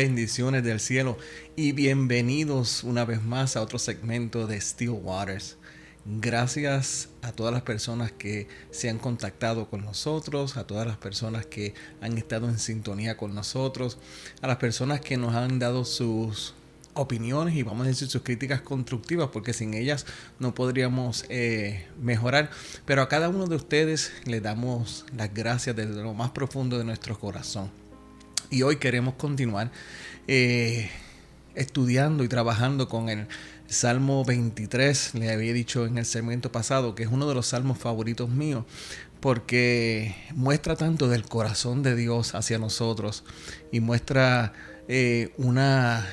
Bendiciones del cielo y bienvenidos una vez más a otro segmento de Still Waters. Gracias a todas las personas que se han contactado con nosotros, a todas las personas que han estado en sintonía con nosotros, a las personas que nos han dado sus opiniones y vamos a decir sus críticas constructivas, porque sin ellas no podríamos mejorar. Pero a cada uno de ustedes le damos las gracias desde lo más profundo de nuestro corazón. Y hoy queremos continuar estudiando y trabajando con el Salmo 23. Le había dicho en el segmento pasado que es uno de los salmos favoritos míos, porque muestra tanto del corazón de Dios hacia nosotros y muestra una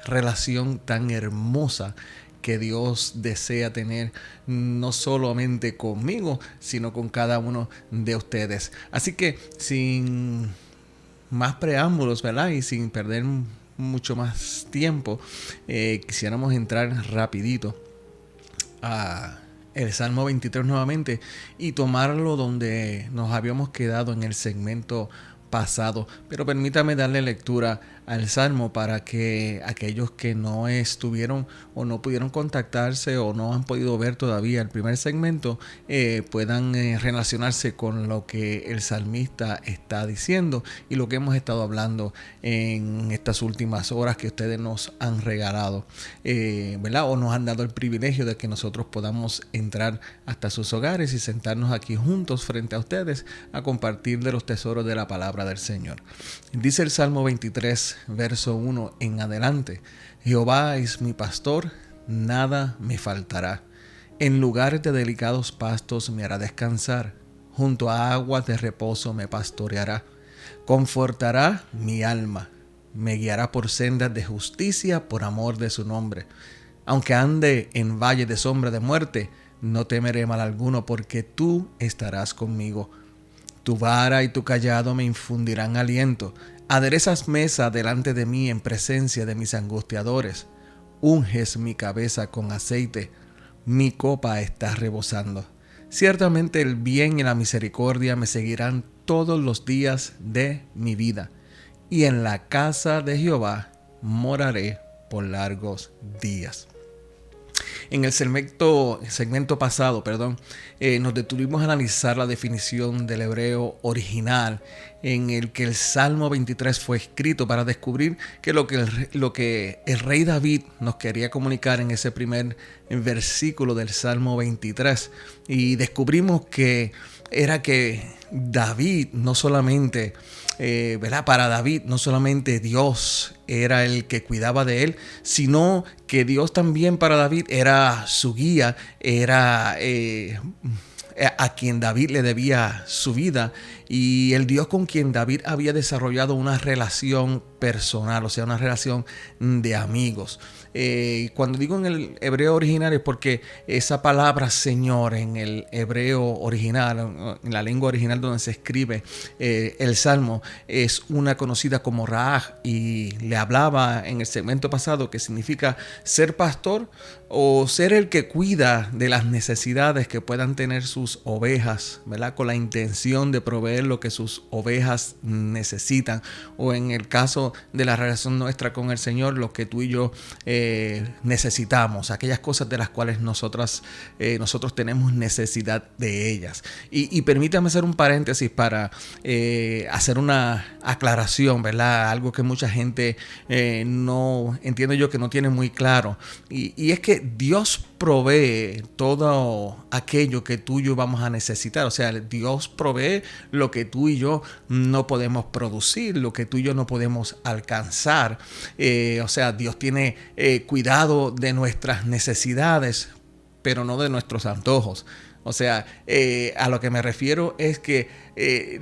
relación tan hermosa que Dios desea tener no solamente conmigo, sino con cada uno de ustedes. Así que sin más preámbulos, ¿verdad? Y sin perder mucho más tiempo, quisiéramos entrar rapidito a el Salmo 23 nuevamente y tomarlo donde nos habíamos quedado en el segmento pasado. Pero permítame darle lectura al Salmo para que aquellos que no estuvieron o no pudieron contactarse o no han podido ver todavía el primer segmento puedan relacionarse con lo que el salmista está diciendo y lo que hemos estado hablando en estas últimas horas que ustedes nos han regalado, ¿verdad? O nos han dado el privilegio de que nosotros podamos entrar hasta sus hogares y sentarnos aquí juntos frente a ustedes a compartir de los tesoros de la palabra del Señor. Dice el Salmo 23, verso 1 en adelante: Jehová es mi pastor, nada me faltará. En lugares de delicados pastos me hará descansar, junto a aguas de reposo me pastoreará. Confortará mi alma, me guiará por sendas de justicia por amor de su nombre. Aunque ande en valle de sombra de muerte, no temeré mal alguno, porque tú estarás conmigo. Tu vara y tu cayado me infundirán aliento. Aderezas mesa delante de mí en presencia de mis angustiadores. Unges mi cabeza con aceite. Mi copa está rebosando. Ciertamente el bien y la misericordia me seguirán todos los días de mi vida. Y en la casa de Jehová moraré por largos días. En el segmento pasado, nos detuvimos a analizar la definición del hebreo original en el que el Salmo 23 fue escrito, para descubrir que lo que el rey David nos quería comunicar en ese primer versículo del Salmo 23. Y descubrimos que era que David no solamente, para David no solamente Dios era el que cuidaba de él, sino que Dios también para David era su guía, era a quien David le debía su vida, y el Dios con quien David había desarrollado una relación personal, o sea, una relación de amigos. Cuando digo en el hebreo original es porque esa palabra Señor en el hebreo original, en la lengua original donde se escribe el Salmo, es una conocida como Raaj, y le hablaba en el segmento pasado que significa ser pastor o ser el que cuida de las necesidades que puedan tener sus ovejas, ¿verdad? Con la intención de proveer lo que sus ovejas necesitan, o en el caso de la relación nuestra con el Señor, lo que tú y yo necesitamos, aquellas cosas de las cuales nosotros tenemos necesidad de ellas. Y permítame hacer un paréntesis para hacer una aclaración, ¿verdad? Algo que mucha gente no entiendo yo que no tiene muy claro, y es que Dios provee todo aquello que tú y yo vamos a necesitar. O sea, Dios provee lo que tú y yo no podemos producir, lo que tú y yo no podemos alcanzar. O sea, Dios tiene cuidado de nuestras necesidades, pero no de nuestros antojos. O sea, a lo que me refiero es que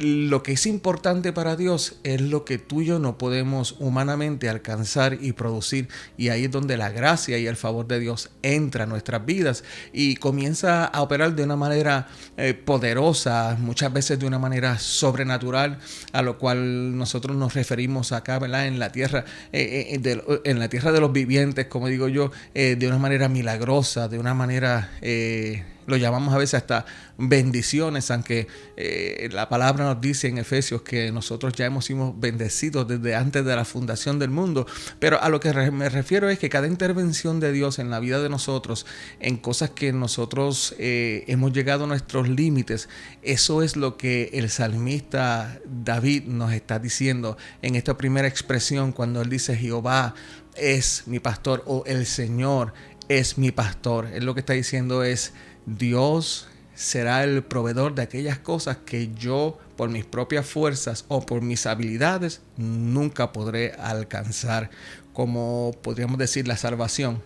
lo que es importante para Dios es lo que tú y yo no podemos humanamente alcanzar y producir. Y ahí es donde la gracia y el favor de Dios entra a nuestras vidas y comienza a operar de una manera poderosa, muchas veces de una manera sobrenatural, a lo cual nosotros nos referimos acá, ¿verdad? En la tierra, en la tierra de los vivientes, como digo yo, de una manera milagrosa, de una manera Lo llamamos a veces hasta bendiciones, aunque la palabra nos dice en Efesios que nosotros ya hemos sido bendecidos desde antes de la fundación del mundo. Pero a lo que me refiero es que cada intervención de Dios en la vida de nosotros, en cosas que nosotros hemos llegado a nuestros límites, eso es lo que el salmista David nos está diciendo en esta primera expresión cuando él dice Jehová es mi pastor o el Señor es mi pastor. Él lo que está diciendo es Dios será el proveedor de aquellas cosas que yo por mis propias fuerzas o por mis habilidades nunca podré alcanzar, como podríamos decir la salvación.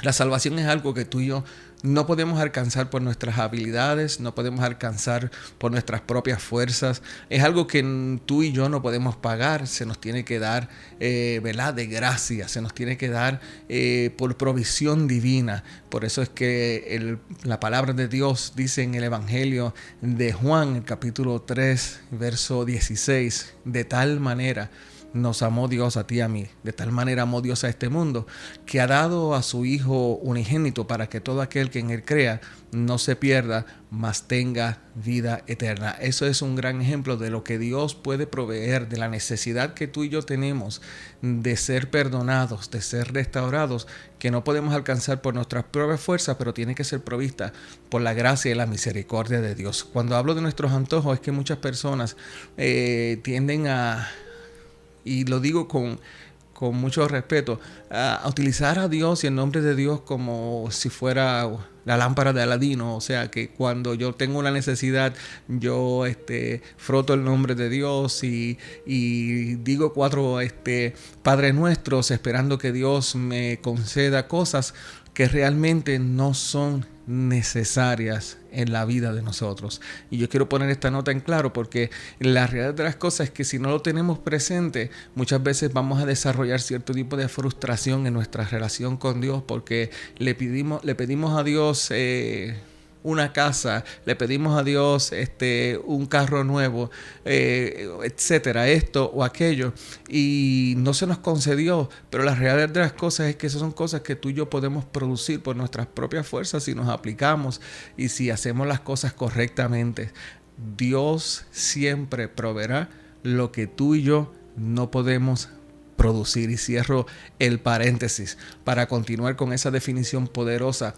La salvación es algo que tú y yo no podemos alcanzar por nuestras habilidades, no podemos alcanzar por nuestras propias fuerzas. Es algo que tú y yo no podemos pagar, se nos tiene que dar, ¿verdad? De gracia, se nos tiene que dar por provisión divina. Por eso es que la palabra de Dios dice en el Evangelio de Juan, el capítulo 3, verso 16, de tal manera nos amó Dios a ti y a mí, de tal manera amó Dios a este mundo, que ha dado a su Hijo unigénito para que todo aquel que en él crea no se pierda, mas tenga vida eterna. Eso es un gran ejemplo de lo que Dios puede proveer, de la necesidad que tú y yo tenemos de ser perdonados, de ser restaurados, que no podemos alcanzar por nuestras propias fuerzas, pero tiene que ser provista por la gracia y la misericordia de Dios. Cuando hablo de nuestros antojos, es que muchas personas tienden a, y lo digo con mucho respeto, a utilizar a Dios y el nombre de Dios como si fuera la lámpara de Aladino. O sea, que cuando yo tengo una necesidad, yo froto el nombre de Dios y digo 4 Padres Nuestros esperando que Dios me conceda cosas que realmente no son necesarias en la vida de nosotros. Y yo quiero poner esta nota en claro porque la realidad de las cosas es que si no lo tenemos presente, muchas veces vamos a desarrollar cierto tipo de frustración en nuestra relación con Dios porque le pedimos a Dios una casa, le pedimos a Dios un carro nuevo, etcétera, esto o aquello, y no se nos concedió. Pero la realidad de las cosas es que esas son cosas que tú y yo podemos producir por nuestras propias fuerzas si nos aplicamos y si hacemos las cosas correctamente. Dios siempre proveerá lo que tú y yo no podemos producir. Y cierro el paréntesis para continuar con esa definición poderosa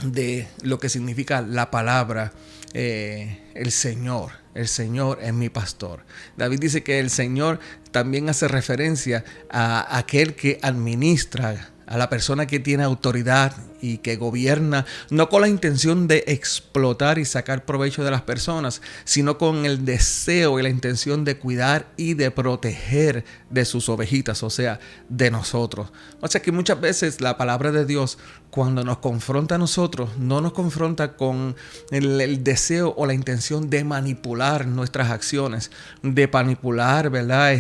de lo que significa la palabra el Señor. El Señor es mi pastor. David dice que el Señor también hace referencia a aquel que administra, a la persona que tiene autoridad y que gobierna, no con la intención de explotar y sacar provecho de las personas, sino con el deseo y la intención de cuidar y de proteger de sus ovejitas, o sea, de nosotros. O sea que muchas veces la palabra de Dios, cuando nos confronta a nosotros, no nos confronta con el deseo o la intención de manipular nuestras acciones, de manipular, ¿verdad?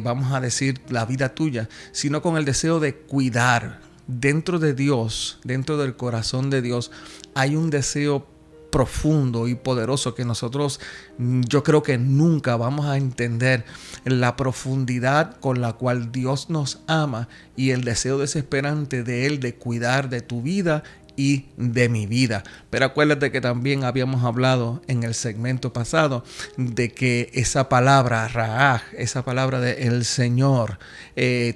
Vamos a decir, la vida tuya, sino con el deseo de cuidar. Dentro de Dios, dentro del corazón de Dios, hay un deseo profundo y poderoso que nosotros, yo creo que nunca vamos a entender la profundidad con la cual Dios nos ama y el deseo desesperante de Él de cuidar de tu vida y de mi vida. Pero acuérdate que también habíamos hablado en el segmento pasado de que esa palabra Raaj, esa palabra de el Señor,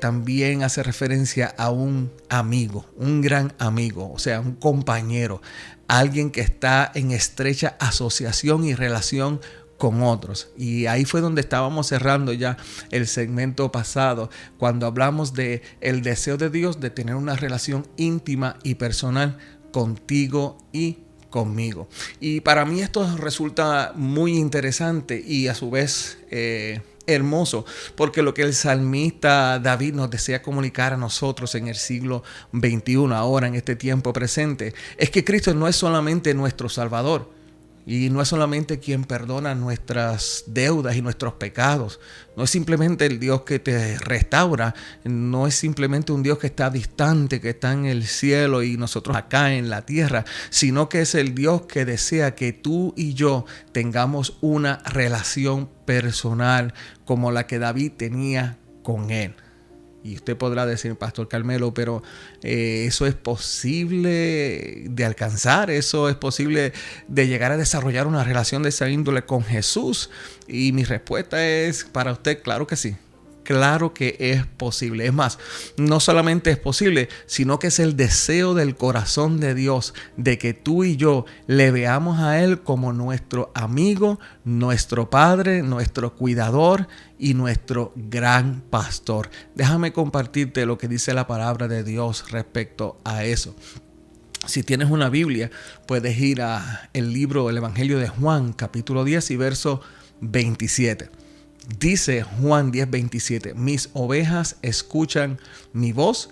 también hace referencia a un amigo, un gran amigo, o sea, un compañero, alguien que está en estrecha asociación y relación con otros. Y ahí fue donde estábamos cerrando ya el segmento pasado, cuando hablamos de el deseo de Dios de tener una relación íntima y personal contigo y conmigo. Y para mí esto resulta muy interesante y a su vez hermoso, porque lo que el salmista David nos desea comunicar a nosotros en el siglo XXI, ahora en este tiempo presente, es que Cristo no es solamente nuestro Salvador, y no es solamente quien perdona nuestras deudas y nuestros pecados. No es simplemente el Dios que te restaura. No es simplemente un Dios que está distante, que está en el cielo y nosotros acá en la tierra. Sino que es el Dios que desea que tú y yo tengamos una relación personal como la que David tenía con Él. Y usted podrá decir, Pastor Carmelo, pero eso es posible de alcanzar, eso es posible de llegar a desarrollar una relación de esa índole con Jesús. Y mi respuesta es para usted, claro que sí. Claro que es posible. Es más, no solamente es posible, sino que es el deseo del corazón de Dios de que tú y yo le veamos a Él como nuestro amigo, nuestro Padre, nuestro cuidador y nuestro gran pastor. Déjame compartirte lo que dice la palabra de Dios respecto a eso. Si tienes una Biblia, puedes ir a el libro, el Evangelio de Juan, capítulo 10 y verso 27. Dice Juan 10:27, mis ovejas escuchan mi voz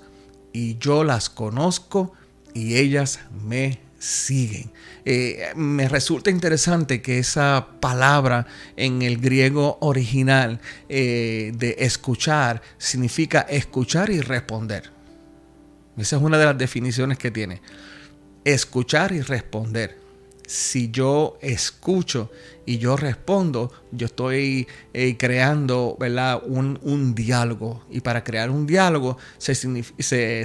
y yo las conozco y ellas me siguen. Me resulta interesante que esa palabra en el griego original de escuchar significa escuchar y responder. Esa es una de las definiciones que tiene. Escuchar y responder. Si yo escucho y yo respondo, yo estoy creando, ¿verdad?, un diálogo. Y para crear un diálogo se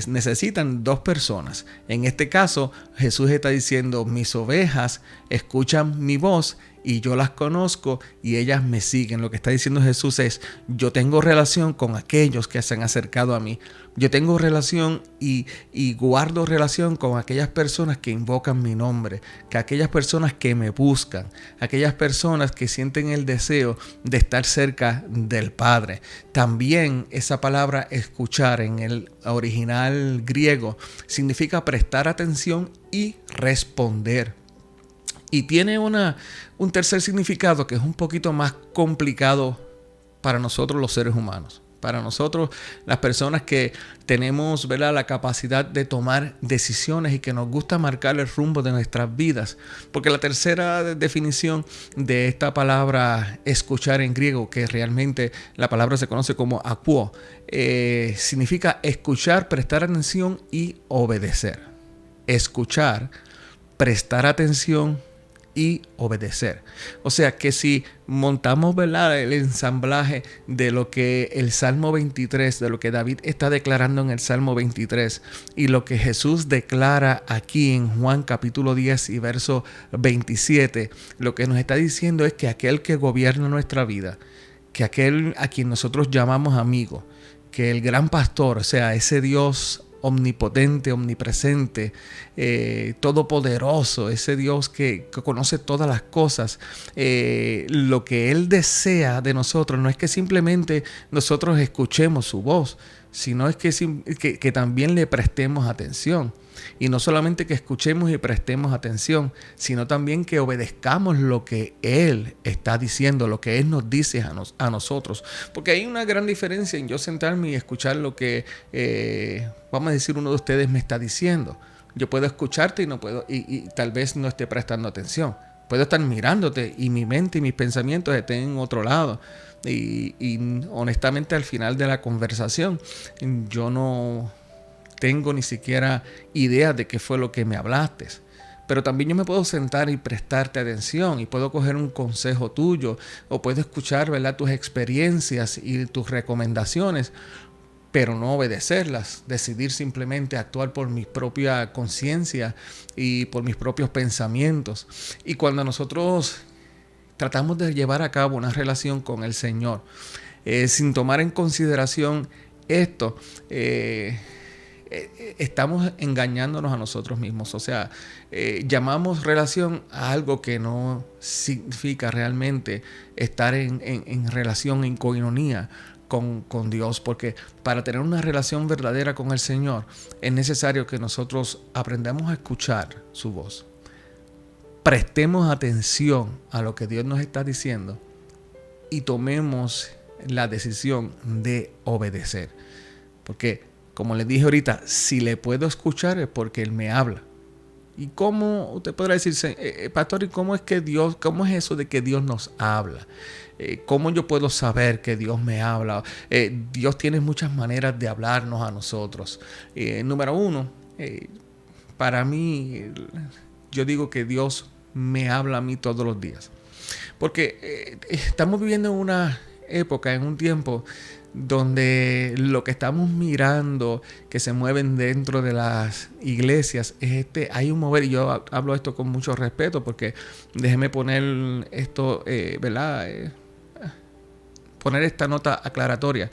necesitan dos personas. En este caso, Jesús está diciendo, mis ovejas escuchan mi voz y yo las conozco y ellas me siguen. Lo que está diciendo Jesús es, yo tengo relación con aquellos que se han acercado a mí. Yo tengo relación y guardo relación con aquellas personas que invocan mi nombre, que aquellas personas que me buscan, aquellas personas que sienten el deseo de estar cerca del Padre. También esa palabra escuchar en el original griego significa prestar atención y responder. Y tiene un tercer significado que es un poquito más complicado para nosotros los seres humanos. Para nosotros, las personas que tenemos, ¿verdad?, la capacidad de tomar decisiones y que nos gusta marcar el rumbo de nuestras vidas. Porque la tercera definición de esta palabra escuchar en griego, que realmente la palabra se conoce como akuo, significa escuchar, prestar atención y obedecer. Escuchar, prestar atención y obedecer. O sea que si montamos, ¿verdad?, el ensamblaje de lo que el Salmo 23, de lo que David está declarando en el Salmo 23 y lo que Jesús declara aquí en Juan capítulo 10 y verso 27, lo que nos está diciendo es que aquel que gobierna nuestra vida, que aquel a quien nosotros llamamos amigo, que el gran pastor, o sea, ese Dios omnipotente, omnipresente, todopoderoso, ese Dios que conoce todas las cosas, lo que Él desea de nosotros no es que simplemente nosotros escuchemos su voz, sino es que también le prestemos atención. Y no solamente que escuchemos y prestemos atención, sino también que obedezcamos lo que Él está diciendo, lo que Él nos dice a nosotros. Porque hay una gran diferencia en yo sentarme y escuchar lo que, vamos a decir, uno de ustedes me está diciendo. Yo puedo escucharte y tal vez no esté prestando atención. Puedo estar mirándote y mi mente y mis pensamientos estén en otro lado. Y honestamente al final de la conversación yo no tengo ni siquiera idea de qué fue lo que me hablaste. Pero también yo me puedo sentar y prestarte atención y puedo coger un consejo tuyo o puedo escuchar, ¿verdad?, tus experiencias y tus recomendaciones, pero no obedecerlas, decidir simplemente actuar por mi propia conciencia y por mis propios pensamientos. Y cuando nosotros tratamos de llevar a cabo una relación con el Señor, sin tomar en consideración esto, estamos engañándonos a nosotros mismos. O sea, llamamos relación a algo que no significa realmente estar en relación, en coinonía con Dios, porque para tener una relación verdadera con el Señor es necesario que nosotros aprendamos a escuchar su voz, prestemos atención a lo que Dios nos está diciendo y tomemos la decisión de obedecer. Porque, como les dije ahorita, si le puedo escuchar es porque Él me habla. ¿Y cómo usted podrá decirse, pastor, ¿y cómo es eso de que Dios nos habla? ¿Cómo yo puedo saber que Dios me habla? Dios tiene muchas maneras de hablarnos a nosotros. Número uno, para mí, yo digo que Dios me habla a mí todos los días. Porque estamos viviendo en una época, en un tiempo donde lo que estamos mirando que se mueven dentro de las iglesias es hay un mover, y yo hablo esto con mucho respeto porque déjeme poner esto, ¿verdad? Poner esta nota aclaratoria.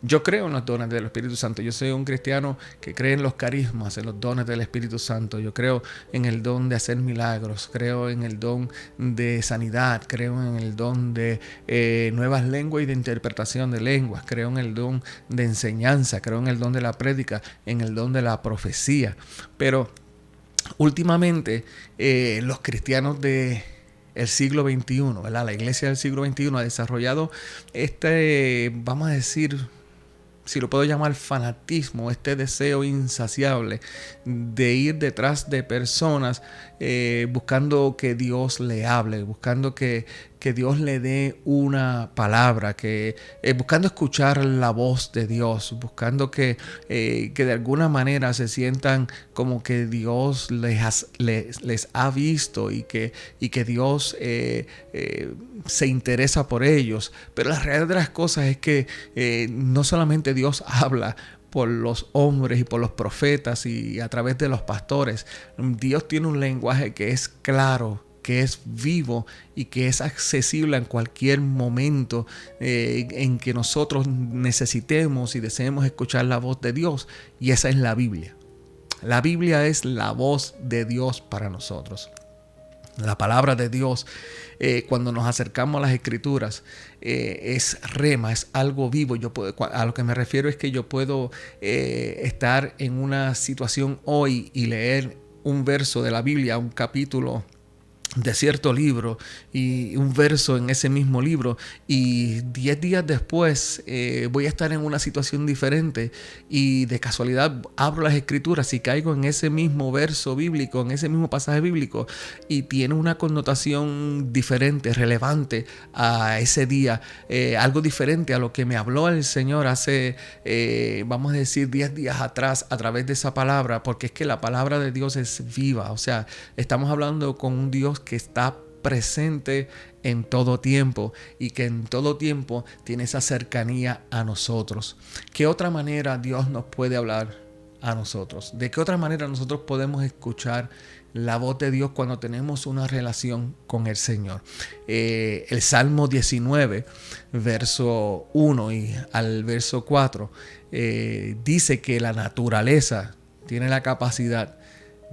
Yo creo en los dones del Espíritu Santo. Yo soy un cristiano que cree en los carismas, en los dones del Espíritu Santo. Yo creo en el don de hacer milagros. Creo en el don de sanidad. Creo en el don de nuevas lenguas y de interpretación de lenguas. Creo en el don de enseñanza. Creo en el don de la prédica, en el don de la profecía. Pero últimamente los cristianos del siglo XXI, ¿verdad? La iglesia del siglo XXI ha desarrollado vamos a decir, si lo puedo llamar fanatismo, este deseo insaciable de ir detrás de personas buscando que Dios le hable, buscando que Dios le dé una palabra, buscando escuchar la voz de Dios, buscando que de alguna manera se sientan como que Dios les ha visto y que Dios se interesa por ellos. Pero la realidad de las cosas es que no solamente Dios habla por los hombres y por los profetas y a través de los pastores. Dios tiene un lenguaje que es claro, que es vivo y que es accesible en cualquier momento en que nosotros necesitemos y deseemos escuchar la voz de Dios, y esa es la Biblia. La Biblia es la voz de Dios para nosotros. La palabra de Dios, cuando nos acercamos a las Escrituras, es rema, es algo vivo. A lo que me refiero es que yo puedo estar en una situación hoy y leer un verso de la Biblia, un capítulo de cierto libro y un verso en ese mismo libro, y 10 días después voy a estar en una situación diferente y de casualidad abro las Escrituras y caigo en ese mismo verso bíblico, en ese mismo pasaje bíblico, y tiene una connotación diferente, relevante a ese día, algo diferente a lo que me habló el Señor hace vamos a decir 10 días atrás a través de esa palabra, porque es que la palabra de Dios es viva. O sea, estamos hablando con un Dios que está presente en todo tiempo y que en todo tiempo tiene esa cercanía a nosotros. ¿Qué otra manera Dios nos puede hablar a nosotros? ¿De qué otra manera nosotros podemos escuchar la voz de Dios cuando tenemos una relación con el Señor? El Salmo 19, verso 1 y al verso 4, dice que la naturaleza tiene la capacidad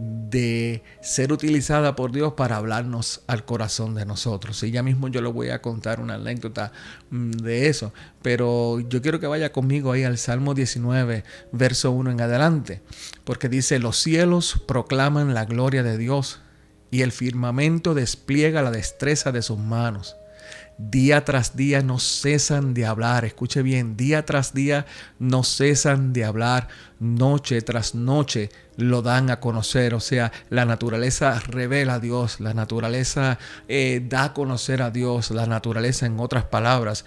de ser utilizada por Dios para hablarnos al corazón de nosotros. Y ya mismo yo les voy a contar una anécdota de eso, pero yo quiero que vaya conmigo ahí al Salmo 19, verso 1 en adelante, porque dice: los cielos proclaman la gloria de Dios y el firmamento despliega la destreza de sus manos. Día tras día no cesan de hablar. Escuche bien, día tras día no cesan de hablar. Noche tras noche lo dan a conocer. O sea, la naturaleza revela a Dios. La naturaleza da a conocer a Dios. La naturaleza, en otras palabras,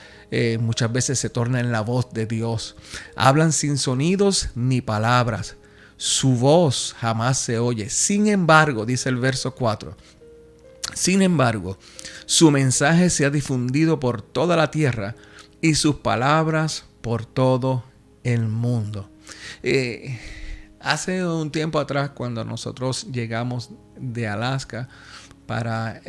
muchas veces se torna en la voz de Dios. Hablan sin sonidos ni palabras. Su voz jamás se oye. Sin embargo, dice el verso 4, sin embargo, su mensaje se ha difundido por toda la tierra y sus palabras por todo el mundo. Hace un tiempo atrás, cuando nosotros llegamos de Alaska para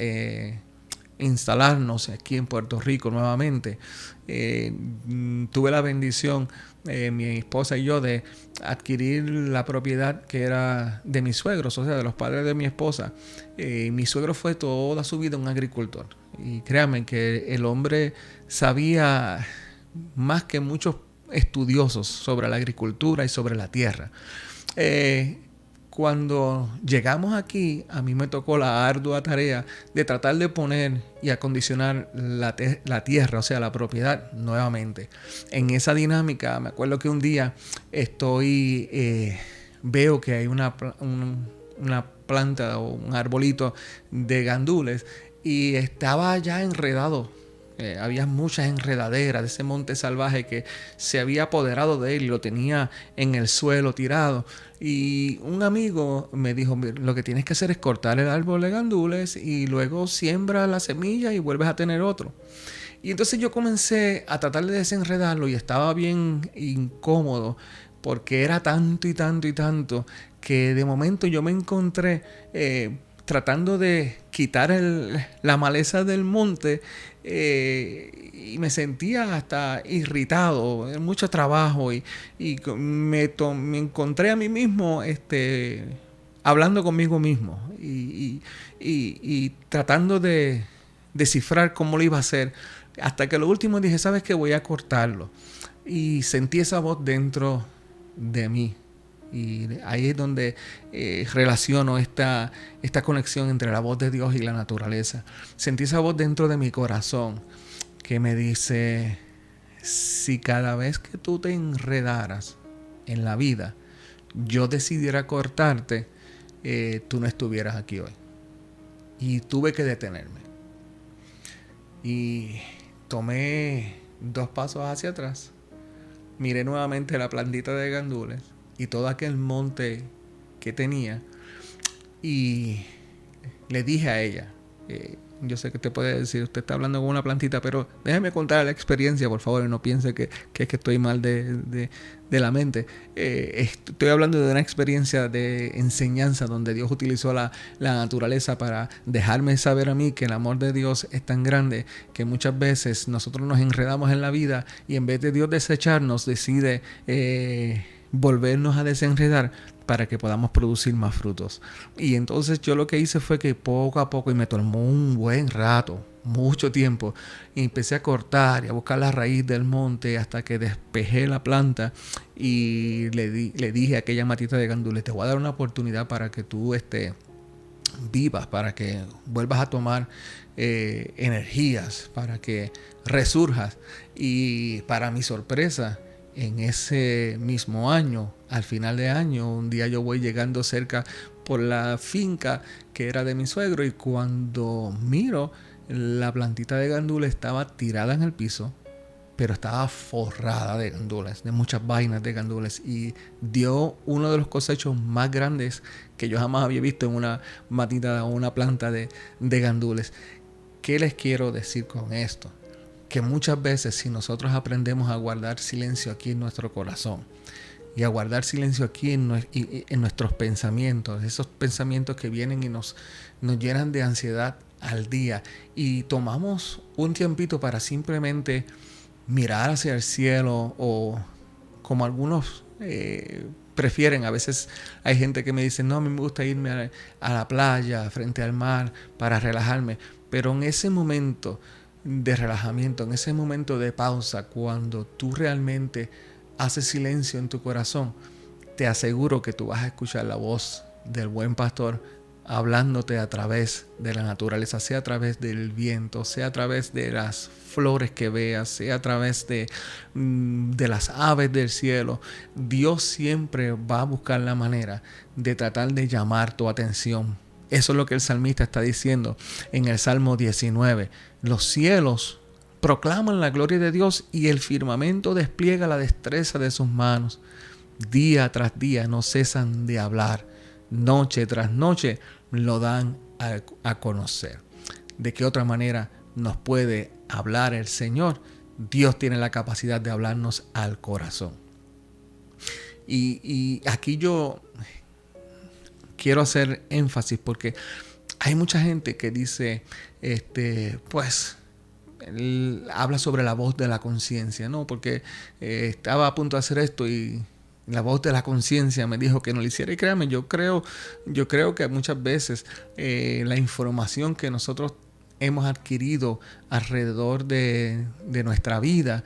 instalarnos aquí en Puerto Rico nuevamente, tuve la bendición, mi esposa y yo, de adquirir la propiedad que era de mis suegros, o sea, de los padres de mi esposa. Mi suegro fue toda su vida un agricultor, y créanme que el hombre sabía más que muchos estudiosos sobre la agricultura y sobre la tierra. Cuando llegamos aquí, a mí me tocó la ardua tarea de tratar de poner y acondicionar la tierra, o sea, la propiedad nuevamente. En esa dinámica, me acuerdo que un día veo que hay una planta o un arbolito de gandules y estaba ya enredado. Había muchas enredaderas de ese monte salvaje que se había apoderado de él y lo tenía en el suelo tirado. Y un amigo me dijo: lo que tienes que hacer es cortar el árbol de gandules y luego siembra la semilla y vuelves a tener otro. Y entonces yo comencé a tratar de desenredarlo y estaba bien incómodo porque era tanto y tanto y tanto que de momento yo me encontré tratando de quitar la maleza del monte y me sentía hasta irritado, mucho trabajo me encontré a mí mismo hablando conmigo mismo y tratando de descifrar cómo lo iba a hacer, hasta que lo último dije, ¿sabes qué? Voy a cortarlo. Y sentí esa voz dentro de mí. Y ahí es donde relaciono esta conexión entre la voz de Dios y la naturaleza. Sentí esa voz dentro de mi corazón que me dice, si cada vez que tú te enredaras en la vida, yo decidiera cortarte, tú no estuvieras aquí hoy. Y tuve que detenerme. Y tomé 2 pasos hacia atrás. Miré nuevamente la plantita de gandules y todo aquel monte que tenía. Y le dije a ella, yo sé que te puede decir, usted está hablando con una plantita, pero déjeme contar la experiencia, por favor, y no piense que es que estoy mal de la mente. Estoy hablando de una experiencia de enseñanza donde Dios utilizó la naturaleza para dejarme saber a mí que el amor de Dios es tan grande que muchas veces nosotros nos enredamos en la vida y en vez de Dios desecharnos, decide volvernos a desenredar para que podamos producir más frutos. Y entonces yo lo que hice fue que poco a poco, y me tomó un buen rato, mucho tiempo, y empecé a cortar y a buscar la raíz del monte hasta que despejé la planta y le dije a aquella matita de gandules, te voy a dar una oportunidad para que tú vivas, para que vuelvas a tomar energías, para que resurjas. Y para mi sorpresa, en ese mismo año, al final de año, un día yo voy llegando cerca por la finca que era de mi suegro y cuando miro, la plantita de gandules estaba tirada en el piso, pero estaba forrada de gandules, de muchas vainas de gandules, y dio uno de los cosechos más grandes que yo jamás había visto en una matita o una planta de gandules. ¿Qué les quiero decir con esto? Que muchas veces si nosotros aprendemos a guardar silencio aquí en nuestro corazón y a guardar silencio aquí en nuestros pensamientos, esos pensamientos que vienen y nos llenan de ansiedad al día, y tomamos un tiempito para simplemente mirar hacia el cielo, o como algunos prefieren, a veces hay gente que me dice, no, a mí me gusta irme a la playa, frente al mar, para relajarme, pero en ese momento de relajamiento, en ese momento de pausa, cuando tú realmente haces silencio en tu corazón, te aseguro que tú vas a escuchar la voz del buen pastor hablándote a través de la naturaleza, sea a través del viento, sea a través de las flores que veas, sea a través de las aves del cielo. Dios siempre va a buscar la manera de tratar de llamar tu atención. Eso es lo que el salmista está diciendo en el Salmo 19. Los cielos proclaman la gloria de Dios y el firmamento despliega la destreza de sus manos. Día tras día no cesan de hablar. Noche tras noche lo dan a conocer. ¿De qué otra manera nos puede hablar el Señor? Dios tiene la capacidad de hablarnos al corazón. Y aquí yo quiero hacer énfasis porque hay mucha gente que dice, pues, él habla sobre la voz de la conciencia, ¿no? Porque estaba a punto de hacer esto y la voz de la conciencia me dijo que no lo hiciera. Y créame, yo creo que muchas veces la información que nosotros hemos adquirido alrededor de nuestra vida,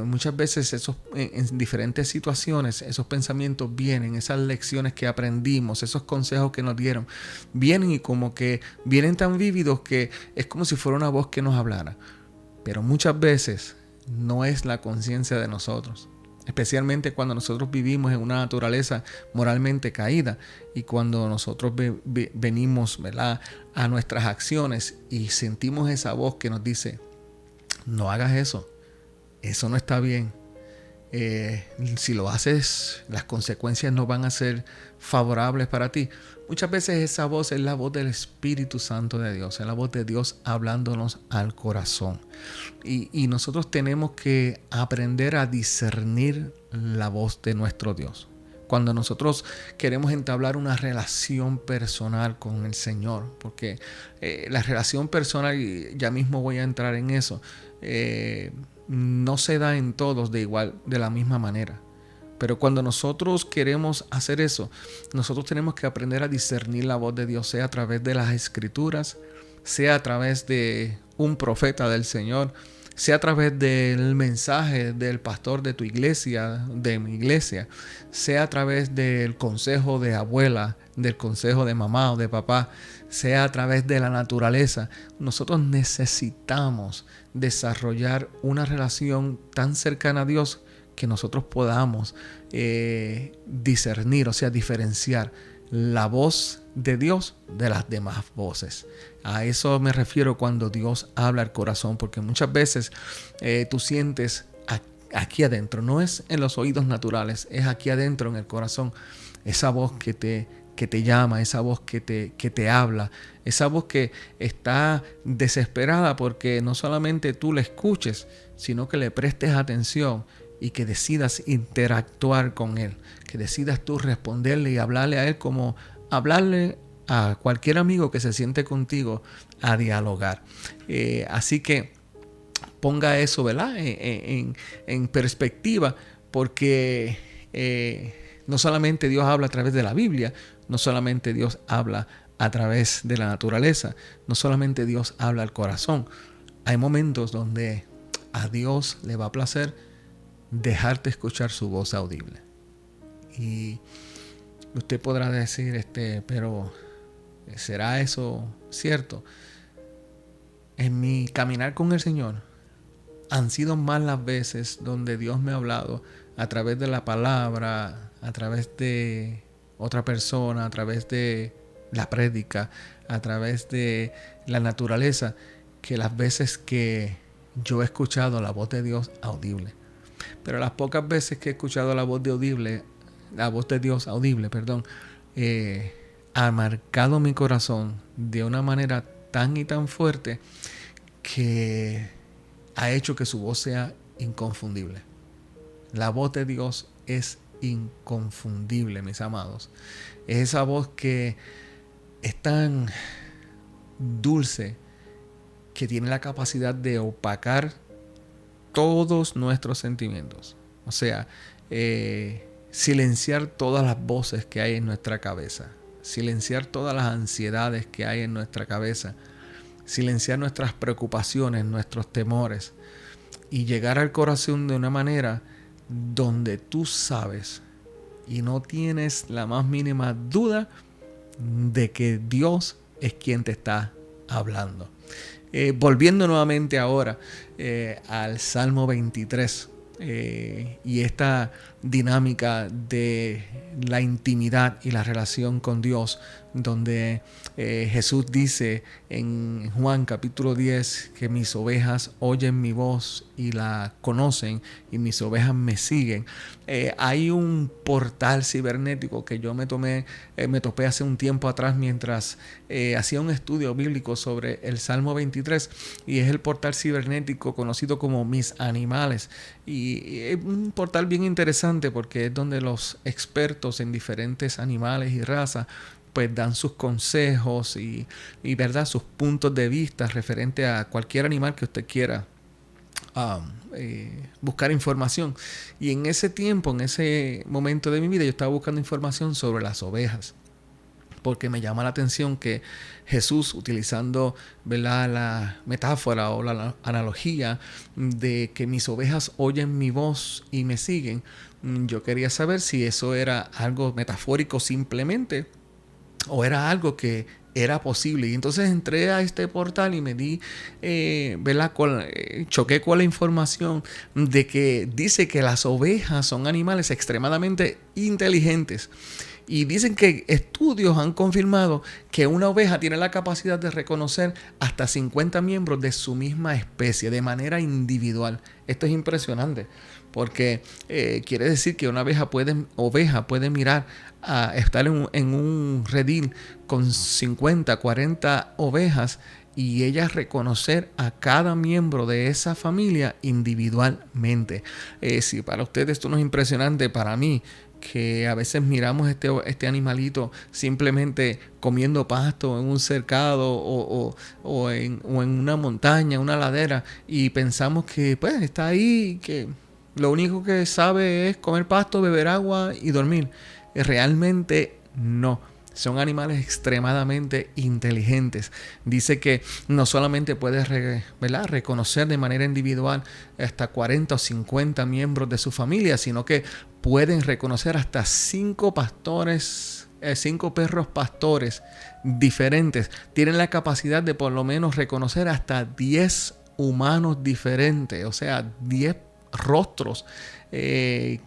muchas veces en diferentes situaciones, esos pensamientos vienen, esas lecciones que aprendimos, esos consejos que nos dieron, vienen y como que vienen tan vívidos que es como si fuera una voz que nos hablara. Pero muchas veces no es la conciencia de nosotros. Especialmente cuando nosotros vivimos en una naturaleza moralmente caída y cuando nosotros venimos, ¿verdad?, a nuestras acciones y sentimos esa voz que nos dice, no hagas eso, eso no está bien, Si lo haces, las consecuencias no van a ser favorables para ti. Muchas veces esa voz es la voz del Espíritu Santo de Dios, es la voz de Dios hablándonos al corazón. Y nosotros tenemos que aprender a discernir la voz de nuestro Dios. Cuando nosotros queremos entablar una relación personal con el Señor, porque la relación personal, y ya mismo voy a entrar en eso, no se da en todos de la misma manera. Pero cuando nosotros queremos hacer eso, nosotros tenemos que aprender a discernir la voz de Dios, sea a través de las Escrituras, sea a través de un profeta del Señor, sea a través del mensaje del pastor de tu iglesia, de mi iglesia, sea a través del consejo de abuela, del consejo de mamá o de papá, sea a través de la naturaleza. Nosotros necesitamos desarrollar una relación tan cercana a Dios que nosotros podamos discernir, o sea, diferenciar la voz de Dios de las demás voces. A eso me refiero cuando Dios habla al corazón, porque muchas veces tú sientes aquí adentro, no es en los oídos naturales, es aquí adentro en el corazón, esa voz que te llama, esa voz que te habla, esa voz que está desesperada porque no solamente tú la escuches, sino que le prestes atención y que decidas interactuar con Él, que decidas tú responderle y hablarle a Él como hablarle a cualquier amigo que se siente contigo a dialogar. Así que ponga eso, ¿verdad?, en perspectiva, porque no solamente Dios habla a través de la Biblia, no solamente Dios habla a través de la naturaleza, no solamente Dios habla al corazón. Hay momentos donde a Dios le va a placer dejarte escuchar su voz audible. Y usted podrá decir, pero ¿será eso cierto? En mi caminar con el Señor han sido más las veces donde Dios me ha hablado a través de la palabra, a través de otra persona, a través de la prédica, a través de la naturaleza, que las veces que yo he escuchado la voz de Dios audible. Pero las pocas veces que he escuchado la voz de Dios audible, ha marcado mi corazón de una manera tan y tan fuerte que ha hecho que su voz sea inconfundible. La voz de Dios es inconfundible, mis amados. Es esa voz que es tan dulce que tiene la capacidad de opacar todos nuestros sentimientos. O sea, silenciar todas las voces que hay en nuestra cabeza, silenciar todas las ansiedades que hay en nuestra cabeza, silenciar nuestras preocupaciones, nuestros temores, y llegar al corazón de una manera donde tú sabes y no tienes la más mínima duda de que Dios es quien te está hablando. Volviendo nuevamente ahora al Salmo 23 y esta dinámica de la intimidad y la relación con Dios, donde Jesús dice en Juan capítulo 10 que mis ovejas oyen mi voz y la conocen y mis ovejas me siguen. Hay un portal cibernético que yo me topé hace un tiempo atrás mientras hacía un estudio bíblico sobre el Salmo 23, y es el portal cibernético conocido como Mis Animales, y es un portal bien interesante porque es donde los expertos en diferentes animales y razas pues dan sus consejos y verdad, sus puntos de vista referente a cualquier animal que usted quiera buscar información. Y en ese tiempo, en ese momento de mi vida, yo estaba buscando información sobre las ovejas, porque me llama la atención que Jesús, utilizando, ¿verdad?, la metáfora o la analogía de que mis ovejas oyen mi voz y me siguen, yo quería saber si eso era algo metafórico simplemente o era algo que era posible. Y entonces entré a este portal y me di, choqué con la información de que dice que las ovejas son animales extremadamente inteligentes. Y dicen que estudios han confirmado que una oveja tiene la capacidad de reconocer hasta 50 miembros de su misma especie de manera individual. Esto es impresionante, porque quiere decir que una oveja puede mirar a estar en un redil con 50, 40 ovejas y ella reconocer a cada miembro de esa familia individualmente. Si para ustedes esto no es impresionante, para mí, que a veces miramos este animalito simplemente comiendo pasto en un cercado o en una montaña, una ladera, y pensamos que pues está ahí, que lo único que sabe es comer pasto, beber agua y dormir. Realmente no. Son animales extremadamente inteligentes. Dice que no solamente puedes reconocer de manera individual hasta 40 o 50 miembros de su familia, sino que pueden reconocer hasta 5 perros pastores diferentes. Tienen la capacidad de por lo menos reconocer hasta 10 humanos diferentes, o sea, 10 rostros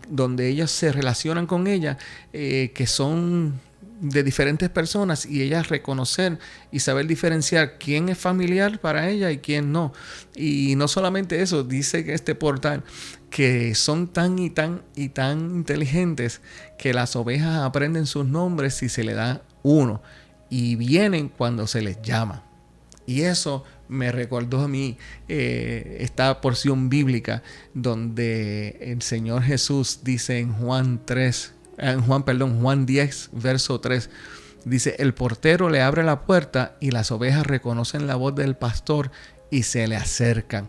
donde ellos se relacionan con ella, que son de diferentes personas, y ella reconocer y saber diferenciar quién es familiar para ella y quién no. Y no solamente eso, dice que este portal que son tan inteligentes que las ovejas aprenden sus nombres si se le da uno y vienen cuando se les llama. Y eso me recordó a mí esta porción bíblica donde el Señor Jesús dice en Juan 10, verso 3, dice: el portero le abre la puerta y las ovejas reconocen la voz del pastor y se le acercan.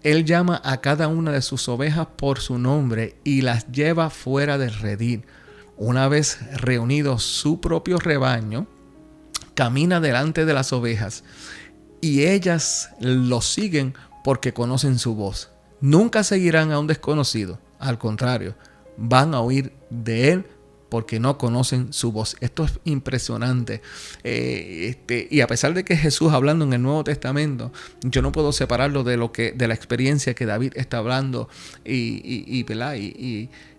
Él llama a cada una de sus ovejas por su nombre y las lleva fuera del redil. Una vez reunido su propio rebaño, camina delante de las ovejas y ellas lo siguen porque conocen su voz. Nunca seguirán a un desconocido. Al contrario, van a oír de él porque no conocen su voz. Esto es impresionante. Y a pesar de que Jesús hablando en el Nuevo Testamento, yo no puedo separarlo de la experiencia que David está hablando y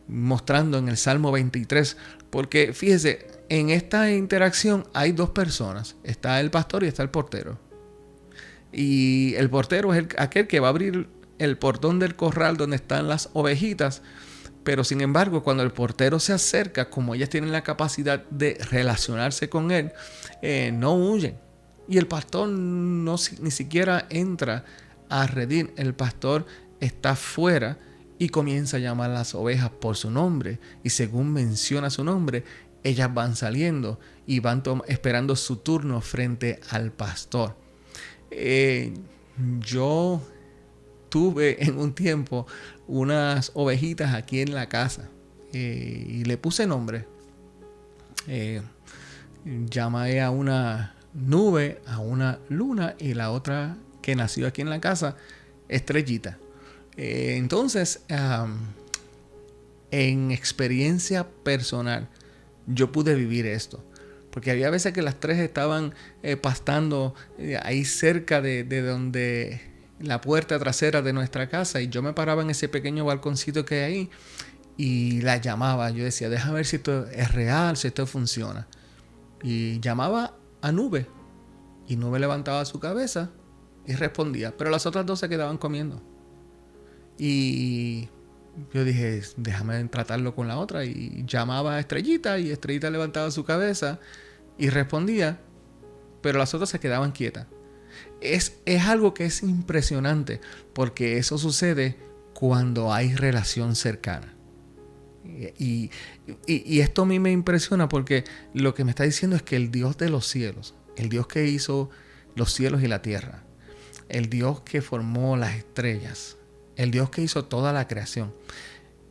mostrando en el Salmo 23. Porque fíjese, en esta interacción hay dos personas. Está el pastor y está el portero. Y el portero es aquel que va a abrir el portón del corral donde están las ovejitas. Pero sin embargo, cuando el portero se acerca, como ellas tienen la capacidad de relacionarse con él, no huyen. Y el pastor ni siquiera entra a redil. El pastor está fuera y comienza a llamar a las ovejas por su nombre. Y según menciona su nombre, ellas van saliendo y van esperando su turno frente al pastor. Yo tuve en un tiempo unas ovejitas aquí en la casa y le puse nombre. Llamé a una Nube, a una Luna y la otra que nació aquí en la casa, Estrellita. Entonces, en experiencia personal, yo pude vivir esto. Porque había veces que las tres estaban pastando ahí cerca de donde la puerta trasera de nuestra casa, y yo me paraba en ese pequeño balconcito que hay ahí y la llamaba. Yo decía, déjame ver si esto es real, si esto funciona. Y llamaba a Nube y Nube levantaba su cabeza y respondía, pero las otras dos se quedaban comiendo. Y yo dije, déjame tratarlo con la otra, y llamaba a Estrellita y Estrellita levantaba su cabeza y respondía, pero las otras se quedaban quietas. Es algo que es impresionante, porque eso sucede cuando hay relación cercana. Y esto a mí me impresiona, porque lo que me está diciendo es que el Dios de los cielos, el Dios que hizo los cielos y la tierra, el Dios que formó las estrellas, el Dios que hizo toda la creación,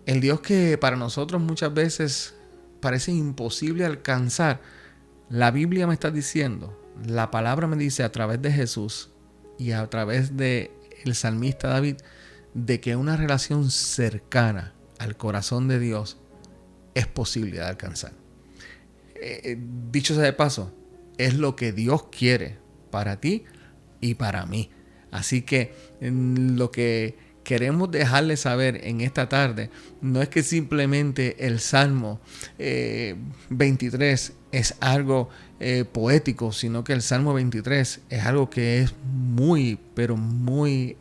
el Dios que para nosotros muchas veces parece imposible alcanzar, la Biblia me está diciendo, la palabra me dice a través de Jesús y a través de el salmista David, de que una relación cercana al corazón de Dios es posible de alcanzar. Dicho sea de paso, es lo que Dios quiere para ti y para mí. Así que lo que queremos dejarles saber en esta tarde no es que simplemente el Salmo 23 es algo poético, sino que el Salmo 23 es algo que es muy, pero muy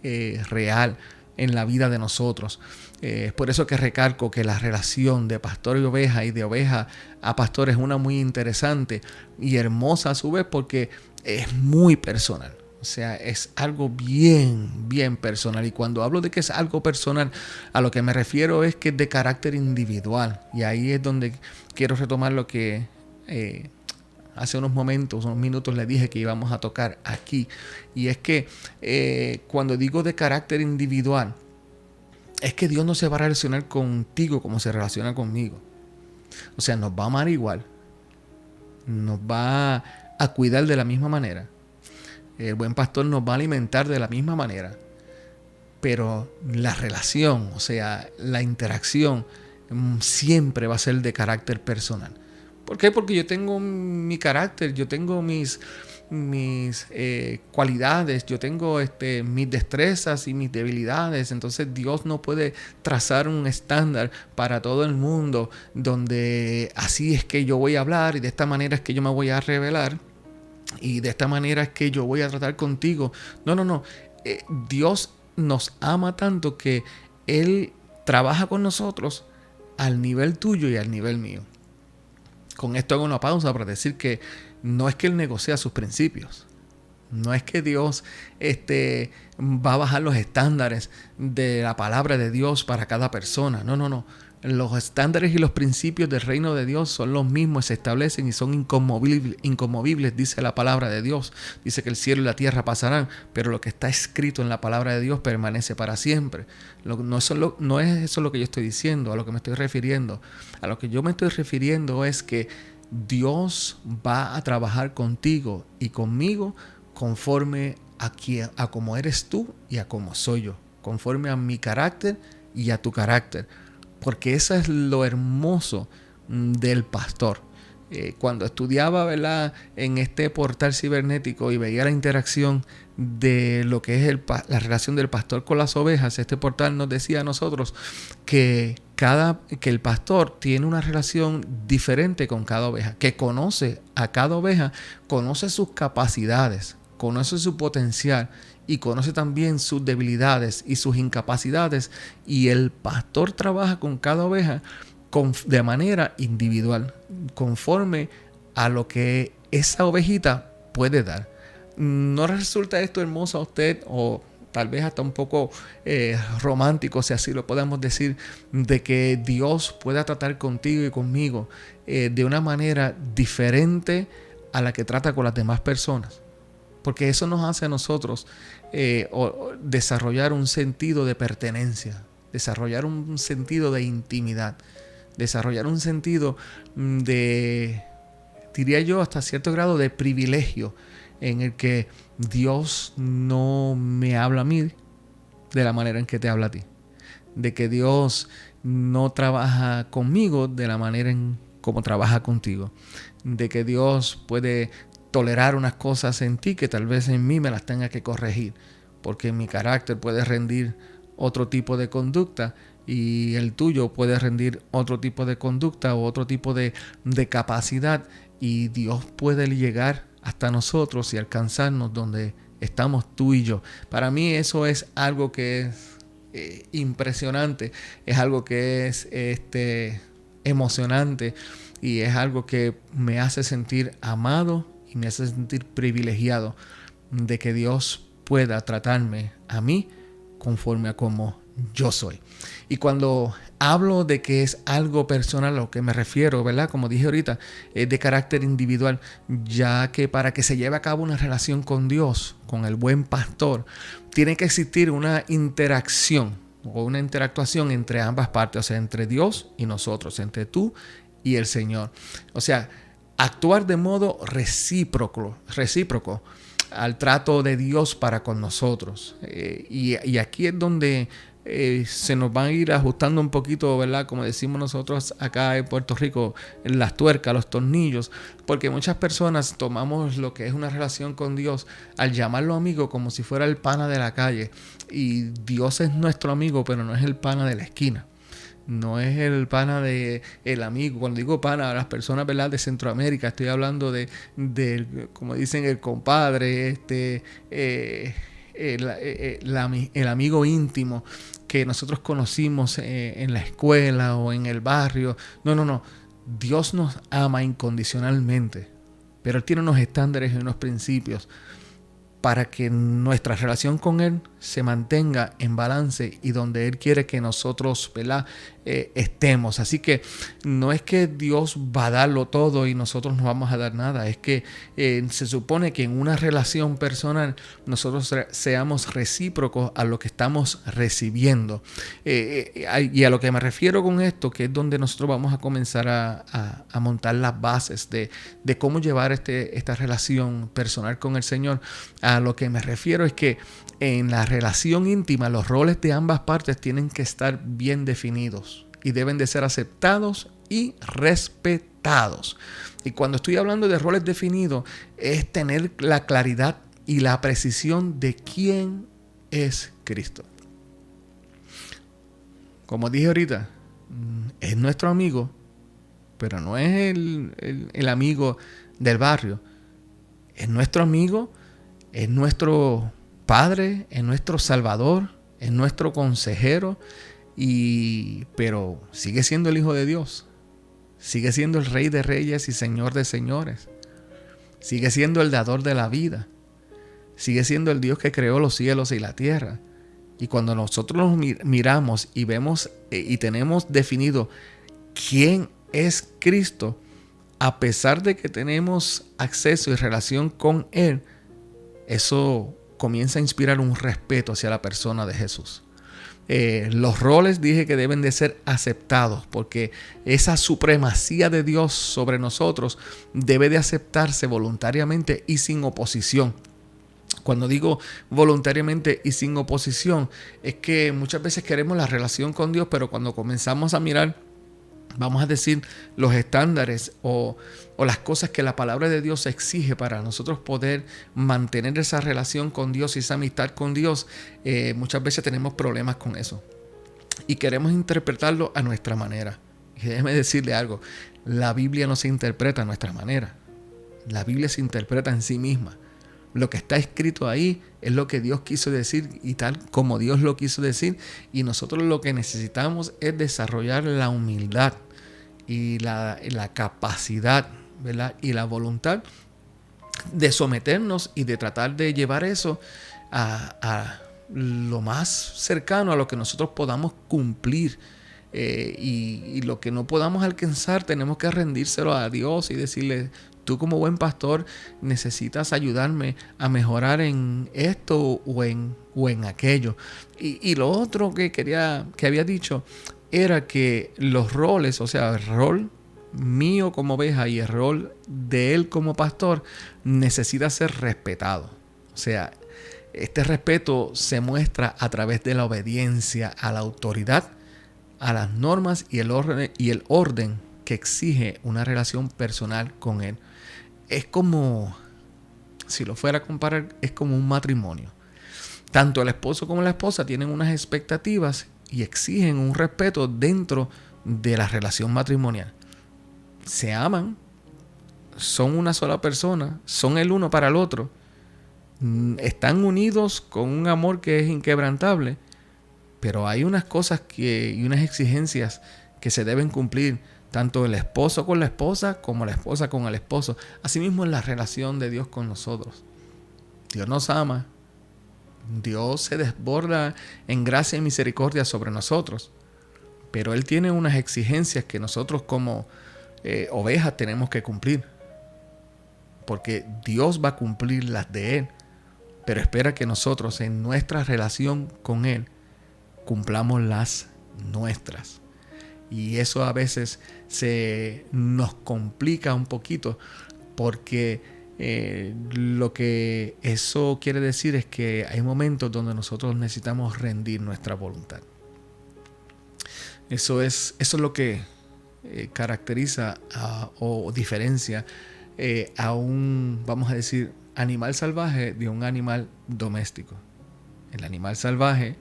real en la vida de nosotros. Es por eso que recalco que la relación de pastor y oveja y de oveja a pastor es una muy interesante y hermosa a su vez, porque es muy personal. O sea, es algo bien, bien personal. Y cuando hablo de que es algo personal, a lo que me refiero es que es de carácter individual. Y ahí es donde quiero retomar lo que hace unos minutos le dije que íbamos a tocar aquí. Y es que cuando digo de carácter individual, es que Dios no se va a relacionar contigo como se relaciona conmigo. O sea, nos va a amar igual. Nos va a cuidar de la misma manera. El buen pastor nos va a alimentar de la misma manera. Pero la relación, o sea, la interacción, siempre va a ser de carácter personal. ¿Por qué? Porque yo tengo mi carácter, yo tengo mis cualidades, yo tengo mis destrezas y mis debilidades. Entonces Dios no puede trazar un estándar para todo el mundo donde así es que yo voy a hablar y de esta manera es que yo me voy a revelar y de esta manera es que yo voy a tratar contigo. No. Dios nos ama tanto que Él trabaja con nosotros al nivel tuyo y al nivel mío. Con esto hago una pausa para decir que no es que Él negocia sus principios. No es que Dios va a bajar los estándares de la palabra de Dios para cada persona. No. Los estándares y los principios del reino de Dios son los mismos, se establecen y son inconmovibles, dice la palabra de Dios. Dice que el cielo y la tierra pasarán, pero lo que está escrito en la palabra de Dios permanece para siempre. No es eso lo que yo estoy diciendo, a lo que me estoy refiriendo. A lo que yo me estoy refiriendo es que Dios va a trabajar contigo y conmigo conforme a cómo eres tú y a cómo soy yo, conforme a mi carácter y a tu carácter. Porque eso es lo hermoso del pastor. Cuando estudiaba, ¿verdad?, en este portal cibernético y veía la interacción de lo que es la relación del pastor con las ovejas, este portal nos decía a nosotros que el pastor tiene una relación diferente con cada oveja, que conoce a cada oveja, conoce sus capacidades, conoce su potencial y conoce también sus debilidades y sus incapacidades, y el pastor trabaja con cada oveja de manera individual, conforme a lo que esa ovejita puede dar. ¿No resulta esto hermoso a usted, o tal vez hasta un poco romántico, si así lo podemos decir, de que Dios pueda tratar contigo y conmigo de una manera diferente a la que trata con las demás personas? Porque eso nos hace a nosotros desarrollar un sentido de pertenencia, desarrollar un sentido de intimidad, desarrollar un sentido de, diría yo, hasta cierto grado de privilegio, en el que Dios no me habla a mí de la manera en que te habla a ti. De que Dios no trabaja conmigo de la manera en como trabaja contigo. De que Dios puede tolerar unas cosas en ti que tal vez en mí me las tenga que corregir, porque mi carácter puede rendir otro tipo de conducta y el tuyo puede rendir otro tipo de conducta o otro tipo de capacidad, y Dios puede llegar hasta nosotros y alcanzarnos donde estamos tú y yo. Para mí eso es algo que es impresionante, es algo que es emocionante, y es algo que me hace sentir amado y me hace sentir privilegiado de que Dios pueda tratarme a mí conforme a como yo soy. Y cuando hablo de que es algo personal, a lo que me refiero, ¿verdad?, como dije ahorita, es de carácter individual, ya que para que se lleve a cabo una relación con Dios, con el buen pastor, tiene que existir una interacción o una interactuación entre ambas partes, o sea, entre Dios y nosotros, entre tú y el Señor. O sea, actuar de modo recíproco al trato de Dios para con nosotros. Y aquí es donde se nos van a ir ajustando un poquito, ¿verdad?, como decimos nosotros acá en Puerto Rico, las tuercas, los tornillos, porque muchas personas tomamos lo que es una relación con Dios al llamarlo amigo como si fuera el pana de la calle. Y Dios es nuestro amigo, pero no es el pana de la esquina. No es el pana de el amigo. Cuando digo pana, a las personas, ¿verdad?, de Centroamérica, estoy hablando de como dicen, el compadre, el amigo íntimo que nosotros conocimos en la escuela o en el barrio. No, no, no. Dios nos ama incondicionalmente, pero Él tiene unos estándares y unos principios para que nuestra relación con Él se mantenga en balance y donde Él quiere que nosotros, ¿verdad?, estemos. Así que no es que Dios va a darlo todo y nosotros no vamos a dar nada. Es que se supone que en una relación personal nosotros seamos recíprocos a lo que estamos recibiendo. Y a lo que me refiero con esto, que es donde nosotros vamos a comenzar a montar las bases de cómo llevar esta relación personal con el Señor. A lo que me refiero es que en la relación íntima los roles de ambas partes tienen que estar bien definidos y deben de ser aceptados y respetados. Y cuando estoy hablando de roles definidos es tener la claridad y la precisión de quién es Cristo. Como dije ahorita, es nuestro amigo, pero no es el amigo del barrio. Es nuestro amigo, es nuestro Padre, es nuestro Salvador, es nuestro consejero, pero sigue siendo el Hijo de Dios. Sigue siendo el Rey de Reyes y Señor de Señores. Sigue siendo el dador de la vida. Sigue siendo el Dios que creó los cielos y la tierra. Y cuando nosotros nos miramos y vemos y tenemos definido quién es Cristo, a pesar de que tenemos acceso y relación con Él, eso comienza a inspirar un respeto hacia la persona de Jesús. Los roles dije que deben de ser aceptados porque esa supremacía de Dios sobre nosotros debe de aceptarse voluntariamente y sin oposición. Cuando digo voluntariamente y sin oposición, es que muchas veces queremos la relación con Dios, pero cuando comenzamos a mirar, vamos a decir, los estándares o las cosas que la palabra de Dios exige para nosotros poder mantener esa relación con Dios y esa amistad con Dios, muchas veces tenemos problemas con eso y queremos interpretarlo a nuestra manera. Y déjeme decirle algo, la Biblia no se interpreta a nuestra manera, la Biblia se interpreta en sí misma. Lo que está escrito ahí es lo que Dios quiso decir y tal como Dios lo quiso decir. Y nosotros lo que necesitamos es desarrollar la humildad y la capacidad, ¿verdad?, y la voluntad de someternos y de tratar de llevar eso a lo más cercano a lo que nosotros podamos cumplir. Y lo que no podamos alcanzar tenemos que rendírselo a Dios y decirle: tú como buen pastor necesitas ayudarme a mejorar en esto o en aquello. Y lo otro que había dicho era que los roles, o sea, el rol mío como oveja y el rol de él como pastor necesita ser respetado. O sea, este respeto se muestra a través de la obediencia a la autoridad, a las normas y el orden que exige una relación personal con él. Es como, si lo fuera a comparar, es como un matrimonio. Tanto el esposo como la esposa tienen unas expectativas y exigen un respeto dentro de la relación matrimonial. Se aman, son una sola persona, son el uno para el otro, están unidos con un amor que es inquebrantable, pero hay unas cosas y unas exigencias que se deben cumplir, tanto el esposo con la esposa como la esposa con el esposo. Asimismo es la relación de Dios con nosotros. Dios nos ama. Dios se desborda en gracia y misericordia sobre nosotros. Pero Él tiene unas exigencias que nosotros como ovejas tenemos que cumplir. Porque Dios va a cumplir las de Él. Pero espera que nosotros en nuestra relación con Él cumplamos las nuestras. Y eso a veces se nos complica un poquito porque lo que eso quiere decir es que hay momentos donde nosotros necesitamos rendir nuestra voluntad. Eso es lo que caracteriza o diferencia a un, vamos a decir, animal salvaje de un animal doméstico. El animal salvaje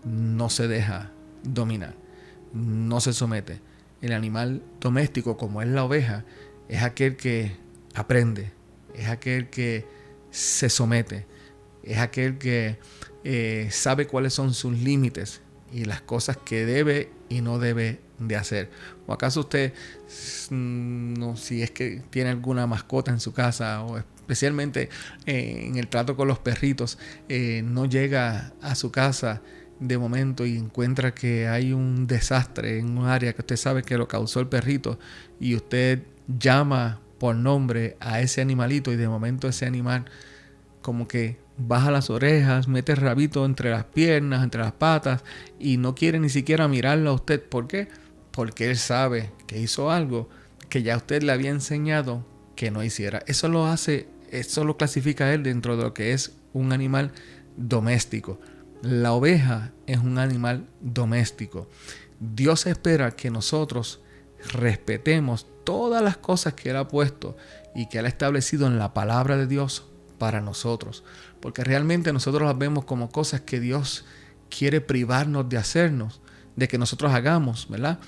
no se deja dominar, no se somete. El animal doméstico, como es la oveja, es aquel que aprende, es aquel que se somete, es aquel que sabe cuáles son sus límites y las cosas que debe y no debe de hacer. ¿O acaso usted, no, si es que tiene alguna mascota en su casa, o especialmente en el trato con los perritos, no llega a su casa de momento y encuentra que hay un desastre en un área que usted sabe que lo causó el perrito, y usted llama por nombre a ese animalito, y de momento ese animal como que baja las orejas, mete el rabito entre las piernas, entre las patas, y no quiere ni siquiera mirarlo a usted? ¿Por qué? Porque él sabe que hizo algo que ya usted le había enseñado que no hiciera. Eso lo clasifica a él dentro de lo que es un animal doméstico. La oveja es un animal doméstico. Dios espera que nosotros respetemos todas las cosas que Él ha puesto y que Él ha establecido en la palabra de Dios para nosotros, porque realmente nosotros las vemos como cosas que Dios quiere privarnos de hacernos, de que nosotros hagamos, ¿verdad?